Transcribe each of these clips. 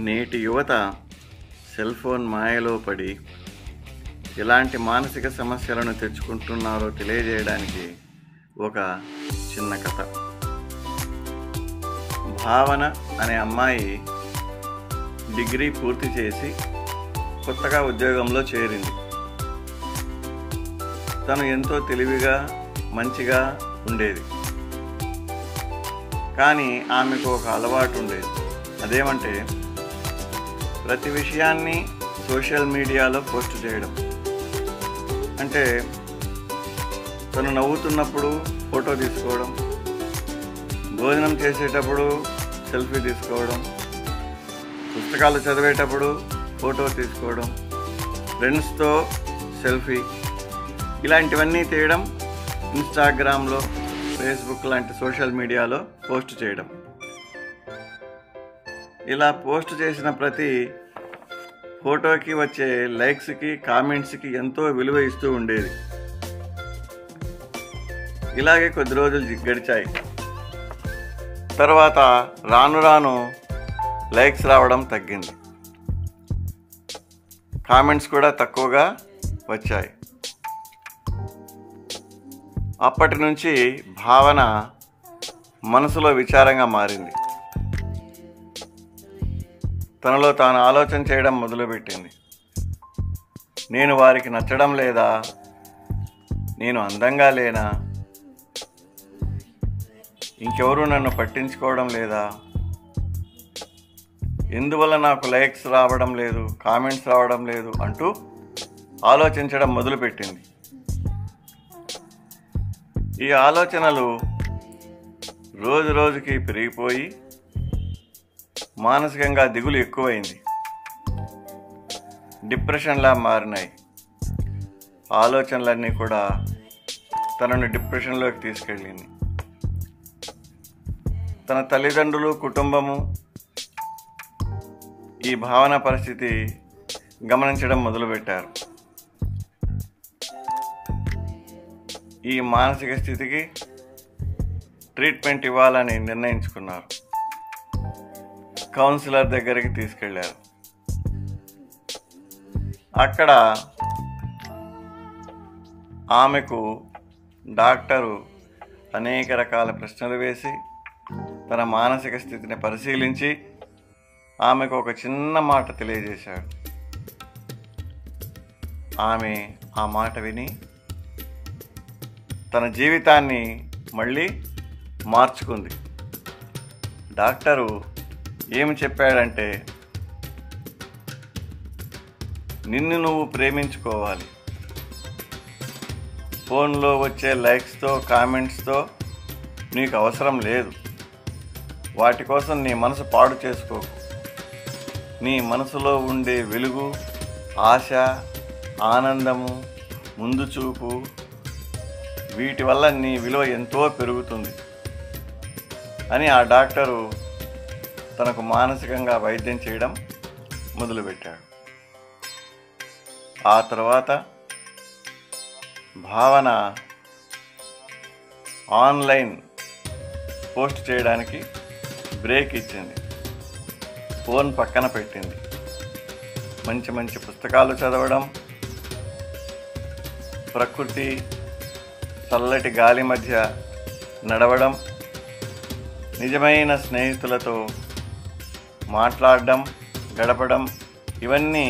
నేటి యువత cell phone మాయలో పడి ఎలాంటి మానసిక సమస్యలను తెచ్చుకుంటున్నారో తెలియజేయడానికి ఒక చిన్న కథ. భావన అనే అమ్మాయి డిగ్రీ పూర్తి చేసి కొత్తగా ఉద్యోగంలో చేరింది. తను ఎంతో తెలివిగా మంచిగా ఉండేది. కానీ ఆమెకు ఒక అలవాటు ఉండేది. అదేమంటే ప్రతి విషయాన్ని సోషల్ మీడియాలో పోస్ట్ చేయడం. అంటే తను నవ్వుతున్నప్పుడు ఫోటో తీసుకోవడం, భోజనం చేసేటప్పుడు సెల్ఫీ తీసుకోవడం, పుస్తకాలు చదివేటప్పుడు ఫోటో తీసుకోవడం, ఫ్రెండ్స్తో సెల్ఫీ, ఇలాంటివన్నీ తీయడం, ఇన్స్టాగ్రామ్లో, ఫేస్బుక్ లాంటి సోషల్ మీడియాలో పోస్ట్ చేయడం. ఇలా పోస్ట్ చేసిన ప్రతి ఫోటోకి వచ్చే లైక్స్కి, కామెంట్స్కి ఎంతో విలువ ఇస్తూ ఉండేది. ఇలాగే కొద్ది రోజులు గడిచాయి. తర్వాత రాను రాను లైక్స్ రావడం తగ్గింది, కామెంట్స్ కూడా తక్కువగా వచ్చాయి. అప్పటి నుంచి భావన మనసులో విచారంగా మారింది. తనలో తాను ఆలోచన చేయడం మొదలుపెట్టింది. నేను వారికి నచ్చడం లేదా? నేను అందంగా లేనా? ఇంకెవరూ నన్ను పట్టించుకోవడం లేదా? ఎందువల్ల నాకు లైక్స్ రావడం లేదు, కామెంట్స్ రావడం లేదు అంటూ ఆలోచించడం మొదలుపెట్టింది. ఈ ఆలోచనలు రోజు రోజుకి పెరిగిపోయి మానసికంగా దిగులు ఎక్కువైంది. డిప్రెషన్లా మారినాయి. ఆలోచనలన్నీ కూడా తనను డిప్రెషన్లోకి తీసుకెళ్ళింది. తన తల్లిదండ్రులు, కుటుంబము ఈ భావన పరిస్థితి గమనించడం మొదలుపెట్టారు. ఈ మానసిక స్థితికి ట్రీట్మెంట్ ఇవ్వాలని నిర్ణయించుకున్నారు. కౌన్సిలర్ దగ్గరికి తీసుకెళ్లారు. అక్కడ ఆమెకు డాక్టరు అనేక రకాల ప్రశ్నలు వేసి తన మానసిక స్థితిని పరిశీలించి ఆమెకు ఒక చిన్న మాట తెలియజేశాడు. ఆమె ఆ మాట విని తన జీవితాన్ని మళ్ళీ మార్చుకుంది. డాక్టరు ఏమి చెప్పాడంటే, నిన్ను నువ్వు ప్రేమించుకోవాలి. ఫోన్లో వచ్చే లైక్స్తో, కామెంట్స్తో నీకు అవసరం లేదు. వాటి కోసం నీ మనసు పాడు చేసుకోకు. నీ మనసులో ఉండే వెలుగు, ఆశ, ఆనందము, ముందు చూపు, వీటి వల్ల నీ విలువ ఎంతో పెరుగుతుంది అని ఆ డాక్టరు తనకు మానసికంగా వైద్యం చేయడం మొదలుపెట్టాడు. ఆ తర్వాత భావన ఆన్లైన్ పోస్ట్ చేయడానికి బ్రేక్ ఇచ్చింది. ఫోన్ పక్కన పెట్టింది. మంచి మంచి పుస్తకాలు చదవడం, ప్రకృతి, చల్లటి గాలి మధ్య నడవడం, నిజమైన స్నేహితులతో మాట్లాడడం, గడపడం, ఇవన్నీ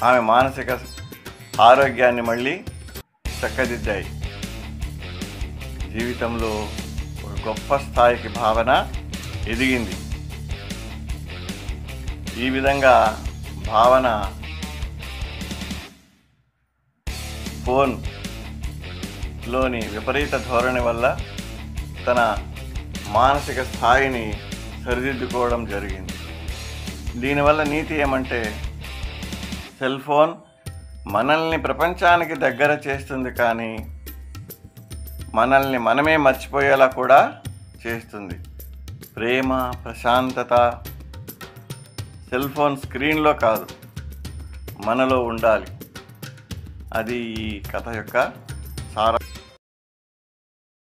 ఆమె మానసిక ఆరోగ్యాన్ని మళ్ళీ చక్కదిద్దాయి. జీవితంలో ఒక గొప్ప స్థాయికి భావన ఎదిగింది. ఈ విధంగా భావన ఫోన్లోని విపరీత ధోరణి వల్ల తన మానసిక స్థాయిని సరిదిద్దుకోవడం జరిగింది. దీనివల్ల నీతి ఏమంటే, సెల్ ఫోన్ మనల్ని ప్రపంచానికి దగ్గర చేస్తుంది, కానీ మనల్ని మనమే మర్చిపోయేలా కూడా చేస్తుంది. ప్రేమ, ప్రశాంతత సెల్ ఫోన్ స్క్రీన్లో కాదు, మనలో ఉండాలి. అది ఈ కథ యొక్క సారం.